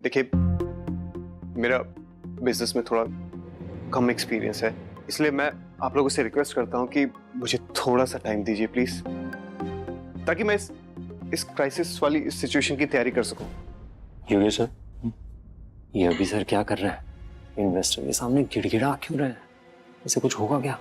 देखिए, मेरा बिजनेस में थोड़ा कम एक्सपीरियंस है, इसलिए मैं आप लोगों से रिक्वेस्ट करता हूँ कि मुझे थोड़ा सा टाइम दीजिए प्लीज, ताकि मैं इस क्राइसिस वाली इस सिचुएशन की तैयारी कर सकूं। योगेश सर, ये अभी सर क्या कर रहे हैं? इन्वेस्टर के सामने गिड़गिड़ा क्यों रहे हैं? इसे कुछ होगा क्या?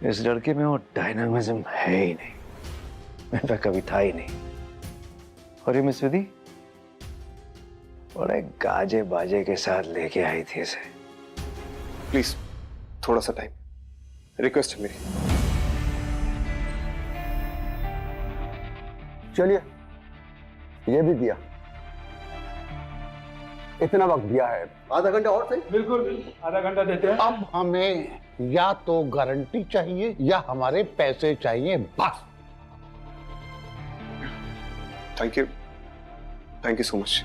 इस लड़के में वो डायनामिज्म है ही नहीं, मेरा कभी था ही नहीं। और ये मिस विधि बड़े गाजे बाजे के साथ लेके आई थी इसे। प्लीज थोड़ा सा टाइम, रिक्वेस्ट है मेरी। चलिए, ये भी दिया, इतना वक्त दिया है, आधा घंटा और सही। बिल्कुल, आधा घंटा देते हैं। अब हमें या तो गारंटी चाहिए या हमारे पैसे चाहिए, बस। Thank you so much.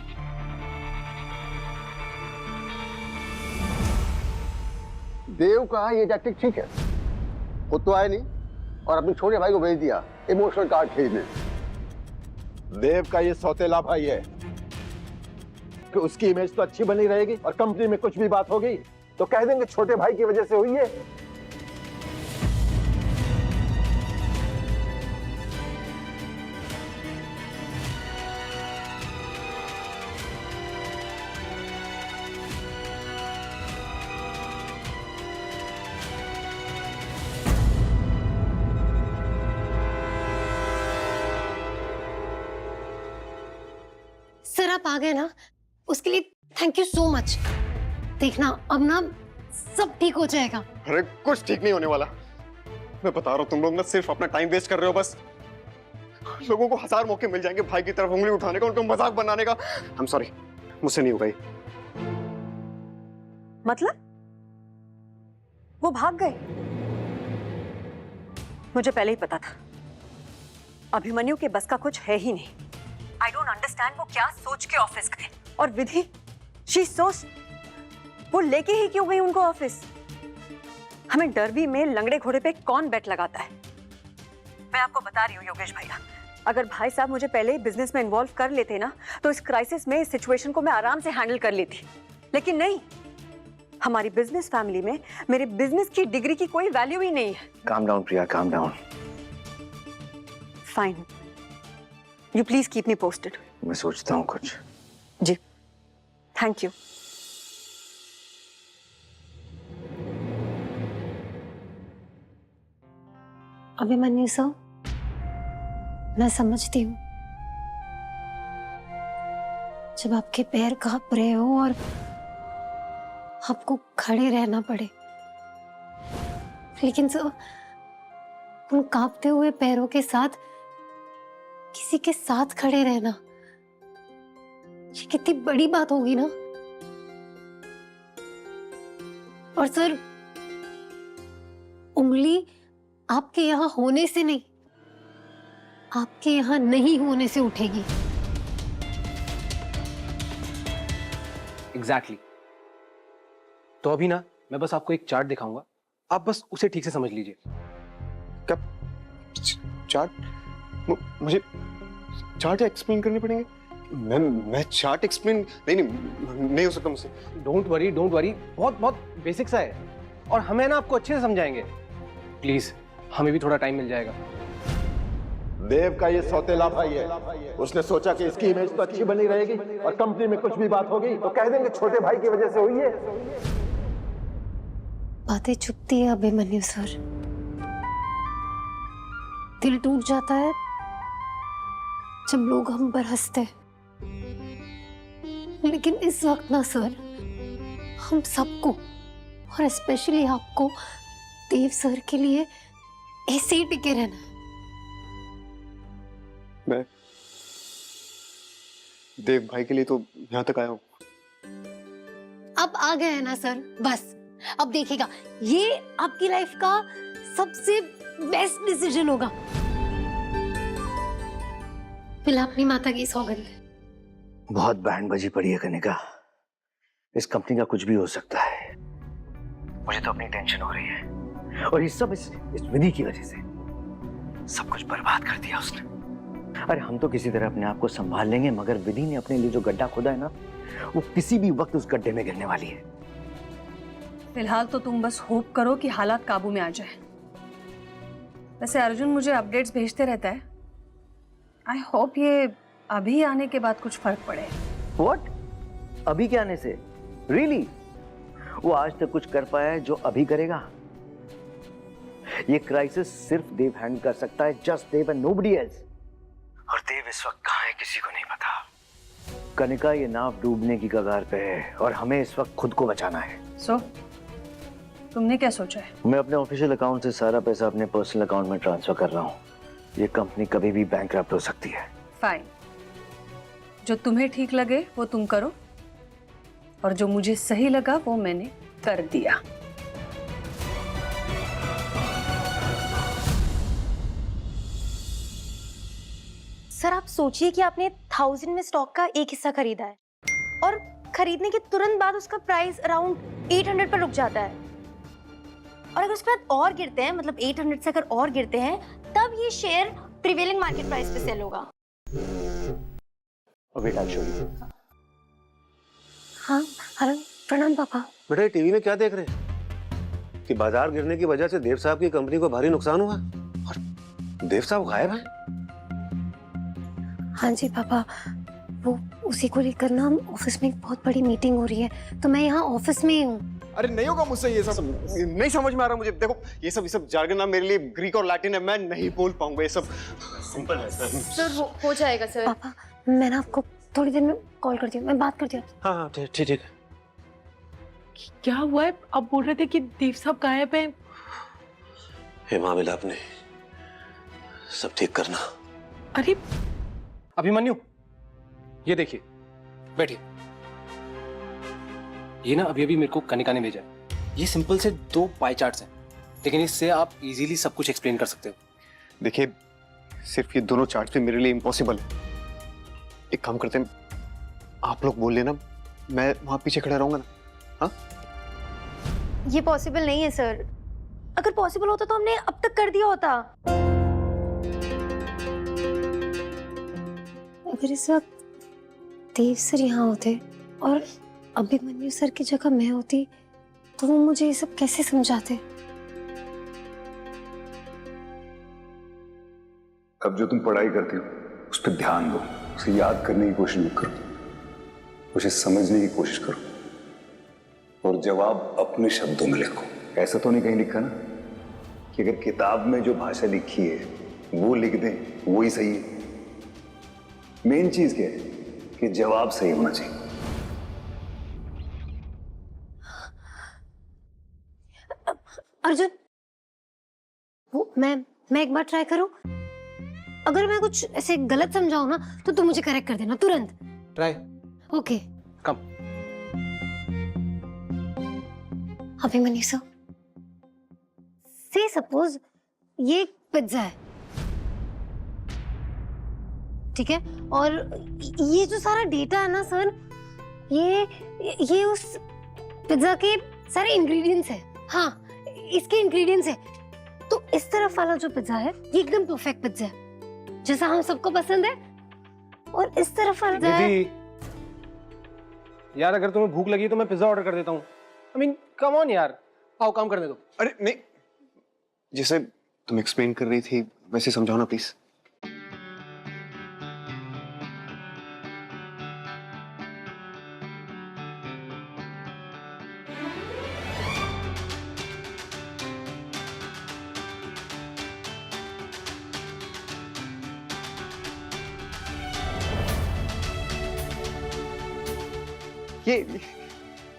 Dev कहा ये टैक्टिक ठीक है, खुद तो आया नहीं और अपने छोटे भाई को भेज दिया इमोशनल कार्ड खरीदने। देव का ये सौतेला भाई है कि उसकी इमेज तो अच्छी बनी रहेगी और कंपनी में कुछ भी बात होगी तो कह देंगे छोटे भाई की वजह से हुई है। सर आप आ गए ना, उसके लिए थैंक यू सो मच। देखना अब ना सब ठीक हो जाएगा। अरे कुछ ठीक नहीं होने वाला, मैं बता रहा हूँ। तुम लोग ना सिर्फ अपना टाइम वेस्ट कर रहे हो बस। लोगों को 1000 मौके मिल जाएंगे भाई की तरफ उंगली उठाने का, उनको मजाक बनाने का। आई एम सॉरी, मुझसे नहीं होगा ये। मतलब वो भाग गए? मुझे पहले ही पता था अभिमन्यु के बस का कुछ है ही नहीं। आई डोंट अंडरस्टैंड वो क्या सोच के ऑफिस गए। और विधि, शी सोच वो लेके ही क्यों गई उनको ऑफिस? हमें डरबी में लंगड़े घोड़े पे कौन बेट लगाता है? मैं आपको बता रही हूँ योगेश भैया, अगर भाई साहब मुझे पहले ही बिजनेस में इन्वॉल्व कर लेते ना तो इस क्राइसिस में इस सिचुएशन को मैं आराम से हैंडल कर लेती। लेकिन नहीं, हमारी बिजनेस फैमिली में मेरे बिजनेस की डिग्री की कोई वैल्यू ही नहीं है। Calm down Priya, calm down. Fine, you please keep me posted. मैं सोचता हूँ कुछ। जी, थैंक यू। अभिमन्यु सर, मैं समझती हूँ जब आपके पैर कांप रहे हो और आपको खड़े रहना पड़े, लेकिन सर उन कांपते हुए पैरों के साथ किसी के साथ खड़े रहना ये कितनी बड़ी बात होगी ना। और सर उंगली आपके यहाँ होने से नहीं, आपके यहाँ नहीं होने से उठेगी। एग्जैक्टली। तो अभी ना मैं बस आपको एक चार्ट दिखाऊंगा, आप बस उसे ठीक से समझ लीजिए। क्या चार्ट? मुझे चार्ट एक्सप्लेन करने पड़ेंगे? मैं चार्ट एक्सप्लेन नहीं हो सकता मुझसे। डोंट वरी, बहुत बेसिक सा है और हमें ना आपको अच्छे से समझाएंगे। प्लीज, हमें भी थोड़ा टाइम मिल जाएगा। देव का ये सौतेला भाई है, उसने सोचा कि इसकी इमेज तो अच्छी बनी रहेगी और कंपनी में कुछ भी बात होगी तो कह देंगे छोटे भाई की वजह से हुई है। बातें चुपती है अभिमन्यु सर, दिल टूट जाता है जब लोग हम पर हंसते हैं। लेकिन इस वक्त ना सर, हम सबको और स्पेशली आपको देव सर के लिए ऐसे ही टिके रहना है। मैं देव भाई के लिए तो यहाँ तक आया हूँ। अब आ गए हैं ना सर, बस अब देखिएगा ये आपकी लाइफ का सबसे बेस्ट डिसीजन होगा। मिला अपनी माता की सौगंध। बहुत बैंड बजी पड़ी है कनिका, इस कंपनी का कुछ भी हो सकता है। मुझे तो अपनी टेंशन हो रही है और ये सब इस विधि की वजह से। सब कुछ बर्बाद कर दिया उसने। अरे हम तो किसी तरह अपने आप को संभाल लेंगे, मगर विधि ने अपने लिए जो गड्ढा खोदा है ना, वो किसी भी वक्त उस गड्ढे में गिरने वाली है। फिलहाल तो तुम बस होप करो कि हालात काबू में आ जाए। वैसे अर्जुन मुझे अपडेट्स भेजते रहता है। आई होप ये अभी आने के बाद कुछ फर्क पड़े। व्हाट? अभी के आने से? रियली? वो आज तक कुछ कर पाया है जो अभी करेगा? ये क्राइसिस सिर्फ देव हैंडल कर सकता है, just Dev and nobody else. और देव इस वक्त कहाँ है किसी को नहीं पता। कनिका ये नाव डूबने की कगार पे है और हमें इस वक्त खुद को बचाना है। सो तुमने क्या सोचा है? मैं अपने ऑफिशियल अकाउंट से सारा पैसा अपने पर्सनल अकाउंट में ट्रांसफर कर रहा हूँ। ये कंपनी कभी भी बैंकरप्ट हो सकती है। फाइन, जो तुम्हें ठीक लगे वो तुम करो, और जो मुझे सही लगा वो मैंने कर दिया। सर आप सोचिए कि आपने 1000 में स्टॉक का एक हिस्सा खरीदा है और खरीदने के तुरंत बाद उसका प्राइस अराउंड 800 पर रुक जाता है, और अगर उसके बाद और गिरते हैं, मतलब 800 से अगर और गिरते हैं, तब ये शेयर प्रिवेलिंग मार्केट प्राइस पे सेल होगा। हाँ हेलो, प्रणाम पापा। बेटा ये टीवी में क्या देख रहे हैं कि बाजार गिरने की वजह से देव साहब की कंपनी को भारी नुकसान हुआ और देव साहब गायब हैं? हाँ जी पापा, वो उसी को लेकर ना ऑफिस में एक बहुत बड़ी मीटिंग हो रही है, तो मैं यहाँ ऑफिस में ही हूँ। अरे नहीं होगा मुझसे ये सब, नहीं समझ में आ रहा मुझे। देखो ये सब जार्गन ना मेरे लिए ग्रीक और लैटिन है, मैं नहीं बोल पाऊंगा ये सब। सिंपल है सर हो जाएगा सर। पापा मैं ना आपको थोड़ी देर में कॉल करती हूँ, मैं बात करती हूँ। हाँ हाँ ठीक है। क्या हुआ है? अब बोल रहे थे कि देव साहब गायब हैं। हेमा मिला आपने सब ठीक करना। अरे अभिमन्यु, ये देखिए, बैठिए। ये ना अभी मेरे को कनिका ने भेजा है। ये सिंपल से 2 पाई चार्ट्स हैं, लेकिन इससे आप इजीली सब कुछ एक्सप्लेन कर सकते हो। देखिए सिर्फ ये दोनों चार्ट पे मेरे लिए इम्पॉसिबल है। एक काम करते हैं, आप लोग बोल लेना, मैं वहां पीछे खड़ा रहूंगा ना। हाँ ये पॉसिबल नहीं है सर। अगर पॉसिबल होता तो हमने अब तक कर दिया होता। अगर इस वक्त देव सर यहाँ होते और अभिमन्यु सर की जगह मैं होती, तो वो मुझे ये सब कैसे समझाते? अब जो तुम पढ़ाई करती हो उस पर ध्यान दो, उसे याद करने की कोशिश मत करो, उसे समझने की कोशिश करो और जवाब अपने शब्दों में लिखो। ऐसा तो नहीं कहीं लिखा ना कि अगर किताब में जो भाषा लिखी है वो लिख दें, वो ही सही है। मेन चीज क्या है कि जवाब सही होना चाहिए। अर्जुन, वो मैं एक बार ट्राई करूं? अगर मैं कुछ ऐसे गलत समझाऊं ना, तो तुम मुझे करेक्ट कर देना तुरंत। ट्राई। ओके कम। अभिमन्यु सर, से सपोज ये एक पिज्जा है, ठीक है, और ये जो सारा डेटा है ना सर, ये उस पिज्जा के सारे इंग्रेडिएंट्स है। हाँ, इसके इंग्रेडिएंट्स है। तो इस तरफ वाला जो पिज्जा है ये एकदम परफेक्ट पिज्जा है, जैसा हम सबको पसंद है, और इस तरफ वाला है। यार अगर तुम्हें भूख लगी तो मैं पिज्जा ऑर्डर कर देता हूँ। आई मीन कम ऑन यार, आओ काम करने दो। अरे नहीं, जैसे तुम एक्सप्लेन कर रही थी वैसे समझाओ ना प्लीज।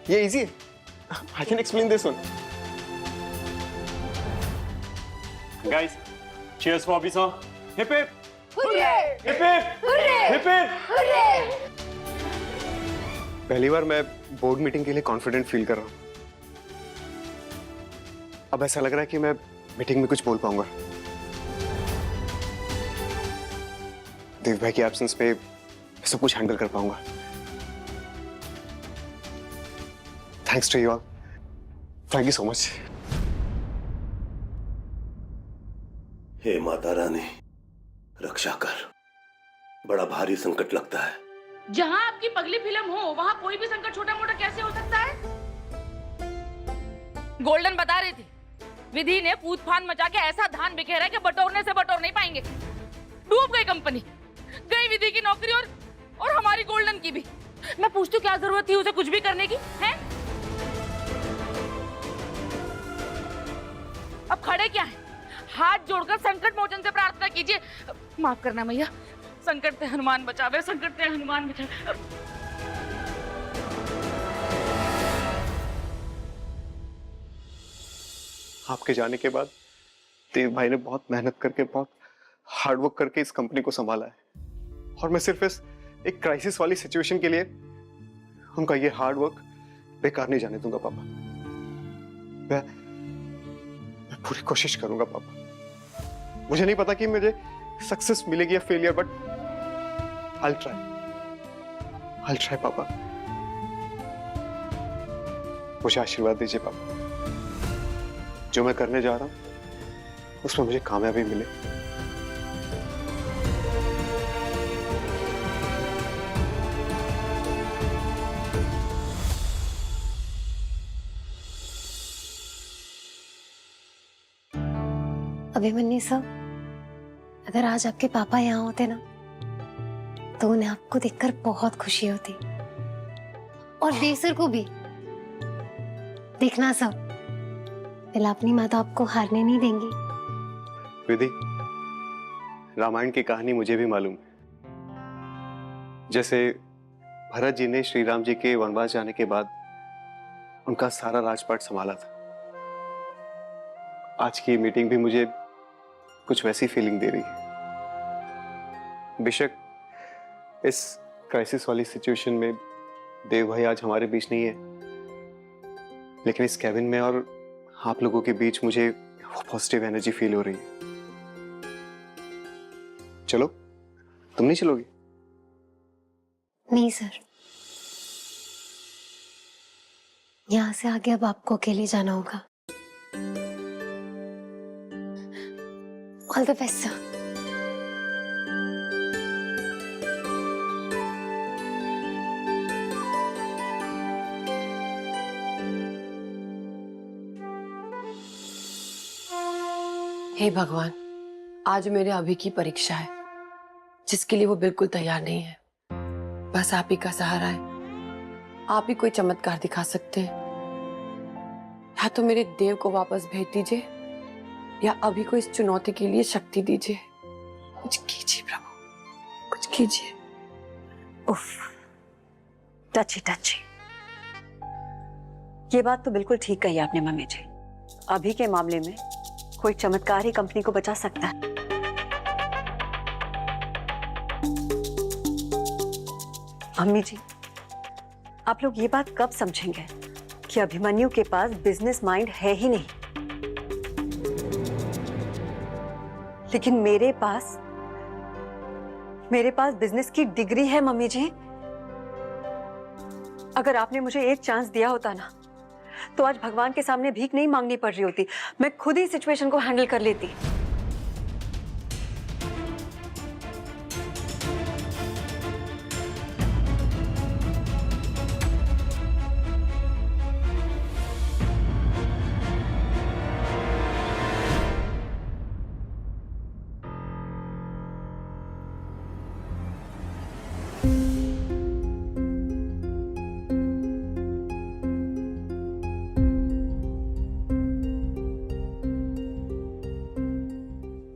ये इजी है। I can explain this one. Guys, cheers for Abhi sir. Hip hip. Hooray! Hip hip. Hooray! Hip hip. Hooray! पहली बार मैं बोर्ड मीटिंग के लिए कॉन्फिडेंट फील कर रहा हूँ। अब ऐसा लग रहा है कि मैं मीटिंग में कुछ बोल पाऊंगा। देव भाई की एब्सेंस पे सब कुछ हैंडल कर पाऊंगा। Thanks to you all. Thank you so much. हे माता रानी, रक्षा कर। बड़ा भारी संकट लगता है। जहाँ आपकी पगली फिल्म हो वहाँ कोई भी संकट छोटा मोटा कैसे हो सकता है? गोल्डन बता रही थी, विधि ने पूत फान मचा के ऐसा धान बिखेरा है कि बटोरने से बटोर नहीं पाएंगे। डूब गई कंपनी, गई विधि की नौकरी और हमारी गोल्डन की भी। मैं पूछती हूँ क्या जरूरत थी उसे कुछ भी करने की, हैं? अब खड़े क्या हैं? हाथ जोड़कर संकट मोचन से प्रार्थना कीजिए। माफ करना मैया, संकट से हनुमान बचावे, संकट से हनुमान बचावे। आपके जाने के बाद देव भाई ने बहुत मेहनत करके, बहुत हार्डवर्क करके इस कंपनी को संभाला है, और मैं सिर्फ इस एक क्राइसिस वाली सिचुएशन के लिए उनका ये हार्डवर्क बेकार नहीं जाने दूंगा पापा। मैं पूरी कोशिश करूंगा पापा। मुझे नहीं पता कि मुझे सक्सेस मिलेगी या फेलियर, बट I'll try पापा। मुझे आशीर्वाद दीजिए पापा, जो मैं करने जा रहा हूं उसमें मुझे कामयाबी मिले। अभिमन्यु सर, अगर आज आपके पापा यहाँ होते ना तो उन्हें आपको देखकर बहुत खुशी होती, और देव सर को भी। देखना सब, पहले अपनी माँ तो आपको हारने नहीं देंगी। विधि, रामायण की कहानी मुझे भी मालूम है। जैसे भरत जी ने श्री राम जी के वनवास जाने के बाद उनका सारा राजपाट संभाला था, आज की मीटिंग भी मुझे कुछ वैसी फीलिंग दे रही है। बेशक इस क्राइसिस वाली सिचुएशन में देव भाई आज हमारे बीच नहीं है, लेकिन इस कैबिन में और आप लोगों के बीच मुझे वो पॉजिटिव एनर्जी फील हो रही है। चलो, तुम नहीं चलोगी? नहीं सर, यहाँ से आगे अब आपको अकेले जाना होगा। All the best sir. हे भगवान, आज मेरे अभी की परीक्षा है, जिसके लिए वो बिल्कुल तैयार नहीं है। बस आप ही का सहारा है, आप ही कोई चमत्कार दिखा सकते हैं। या तो मेरे देव को वापस भेज दीजिए, या अभी को इस चुनौती के लिए शक्ति दीजिए। कुछ कीजिए प्रभु, कुछ कीजिए। उफ, टची टची। ये बात तो बिल्कुल ठीक कही आपने मम्मी जी। अभी के मामले में कोई चमत्कार ही कंपनी को बचा सकता है। मम्मी जी, आप लोग ये बात कब समझेंगे कि अभिमन्यु के पास बिजनेस माइंड है ही नहीं, लेकिन मेरे पास बिजनेस की डिग्री है। मम्मी जी, अगर आपने मुझे एक चांस दिया होता ना, तो आज भगवान के सामने भीख नहीं मांगनी पड़ रही होती, मैं खुद ही सिचुएशन को हैंडल कर लेती।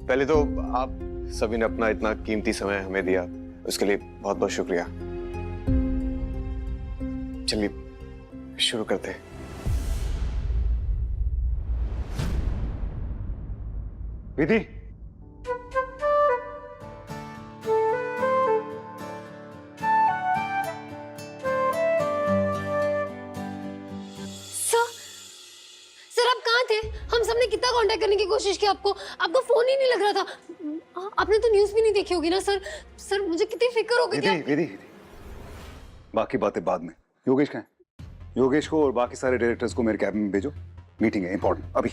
पहले तो आप सभी ने अपना इतना कीमती समय हमें दिया, उसके लिए बहुत बहुत शुक्रिया। चलिए शुरू करते हैं। विधि, हम सबने कितना कांटेक्ट करने की कोशिश की, आपको फोन ही नहीं लग रहा था। आपने तो न्यूज़ भी नहीं देखी होगी ना सर। सर मुझे कितनी फिक्र हो गई थी। विधि, बाकी बातें बाद में। योगेश कहाँ है? योगेश को और बाकी सारे डायरेक्टर्स को मेरे कैबिन में भेजो, मीटिंग है इंपॉर्टेंट अभी।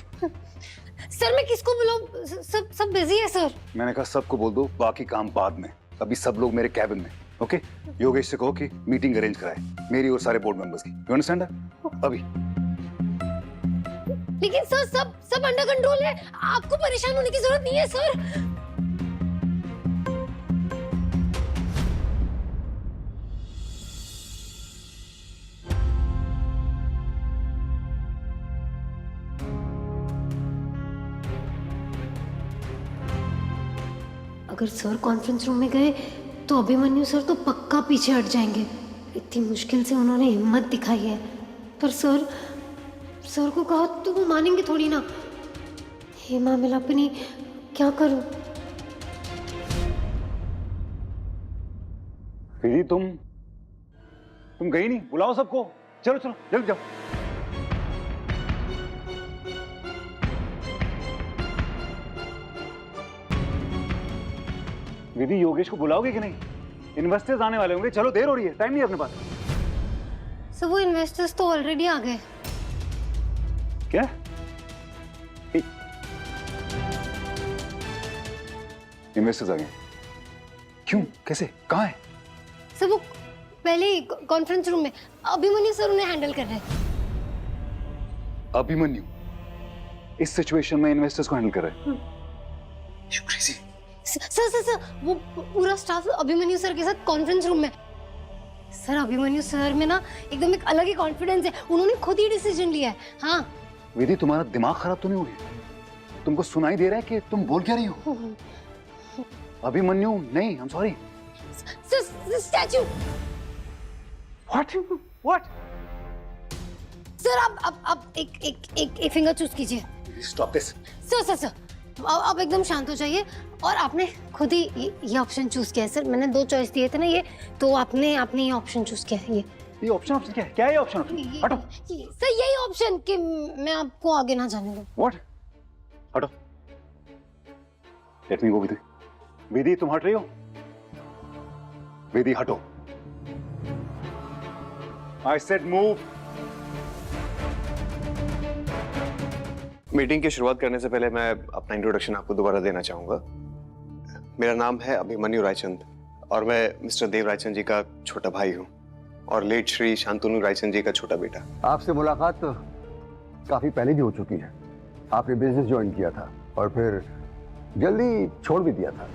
सर मैं किसको बुलाऊं? सब बिजी है सर। मैंने कहा सबको बोल दो, बाकी काम बाद में। अभी सब लोग मेरे कैबिन में। ओके, योगेश से कहो कि मीटिंग अरेंज कराए मेरी और सारे बोर्ड मेंबर्स की। You understand? अभी। लेकिन सर सब अंडर कंट्रोल है, आपको परेशान होने की जरूरत नहीं है सर। अगर सर कॉन्फ्रेंस रूम में गए तो अभिमन्यु सर तो पक्का पीछे हट जाएंगे। इतनी मुश्किल से उन्होंने हिम्मत दिखाई है, पर सर को कहा तो वो मानेंगे थोड़ी ना। हे माँ मिलापनी, क्या करूं? दीदी तुम गई नहीं? बुलाओ सबको, चलो चलो जल्दी जाओ। दीदी योगेश को बुलाओगे कि नहीं? इन्वेस्टर्स आने वाले होंगे, चलो देर हो रही है, टाइम नहीं है अपने पास। सर वो इन्वेस्टर्स तो ऑलरेडी आ गए। क्या? इन्वेस्टर्स आ गए? क्यों, कैसे, कहाँ है? सर वो पहले ही कॉन्फ्रेंस रूम में अभिमन्यु सर उन्हें हैंडल कर रहे हैं। अभिमन्यु इस सिचुएशन में इन्वेस्टर्स को हैंडल कर रहे हैं? सर वो पूरा स्टाफ अभिमन्यु सर के साथ कॉन्फ्रेंस रूम में। सर अभिमन्यु सर में ना एकदम एक अलग ही कॉन्फिडेंस है, उन्होंने खुद ही डिसीजन लिया है। हाँ विधि, तुम्हारा दिमाग खराब तो नहीं हो गया? तुमको सुनाई दे रहा है कि तुम बोल क्या रही हो? अभिमन्यु नहीं, I'm sorry। Statue. What? Sir आप एक फिंगर चूज कीजिए। Stop this। सर आप एकदम शांत हो जाइए। और आपने खुद ही ये ऑप्शन चूज किया है सर। मैंने 2 चॉइस दिए थे ना, ये तो आपने ये ऑप्शन चूज किया है। ये ऑप्शन क्या है? क्या है ये ऑप्शन? हटो। सर यही ऑप्शन कि मैं आपको आगे ना जाने दूं। What? हटो। Let me go विधि। विधि तुम हट रही हो? विधि हटो। I said move। मीटिंग की शुरुआत करने से पहले मैं अपना इंट्रोडक्शन आपको दोबारा देना चाहूंगा। मेरा नाम है अभिमन्यु रायचंद और मैं मिस्टर देव रायचंद जी का छोटा भाई हूँ और लेट श्री शांतनु रायचंद जी का छोटा बेटा। आपसे मुलाकात तो काफी पहले भी हो चुकी है। आपने बिजनेस ज्वाइन किया था और फिर जल्दी छोड़ भी दिया था।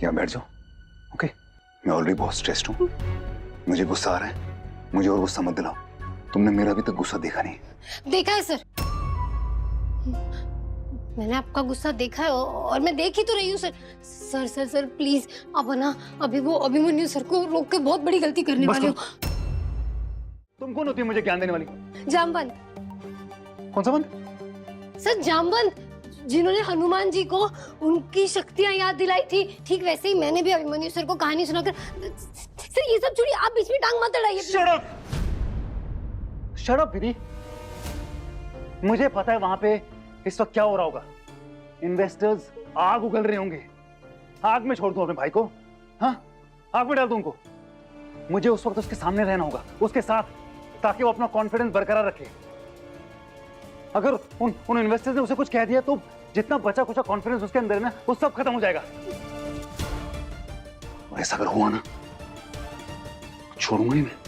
यहाँ बैठ जाओ। ओके, मैं ऑलरेडी बहुत स्ट्रेस्ड हूँ, मुझे गुस्सा आ रहा है, मुझे और गुस्सा मत दिलाओ। तुमने मेरा अभी तक गुस्सा देखा नहीं। देखा है सर, मैंने आपका गुस्सा देखा है और मैं देख ही तो रही हूँ सर। सर प्लीज, अब ना अभी वो अभिमन्यु सर को रोक के बहुत बड़ी गलती करने वाले हो। तुम कौन होती है मुझे ज्ञान देने वाली? जामवंत। कौन सा बंद? सर जामवंत, जिन्होंने हनुमान जी को उनकी शक्तियां याद दिलाई थी, ठीक वैसे ही मैंने भी अभिमन्यु सर को कहानी सुनाकर। सर ये सब छोड़िए, आप बीच में टांग मत अड़ाइए। शट अप विधि। मुझे पता है वहां पे इस वक्त क्या हो रहा होगा। इन्वेस्टर्स आग उगल रहे होंगे। आग में छोड़ दूं अपने भाई को? हाँ, आग में डाल दूं उनको? मुझे उस वक्त उसके सामने रहना होगा, उसके साथ, ताकि वो अपना कॉन्फिडेंस बरकरार रखे। अगर उन इन्वेस्टर्स ने उसे कुछ कह दिया तो जितना बचा कुचा कॉन्फिडेंस उसके अंदर है ना, वो सब खत्म हो जाएगा। और ऐसा अगर हुआ ना, छोड़ूंगा ही मैं।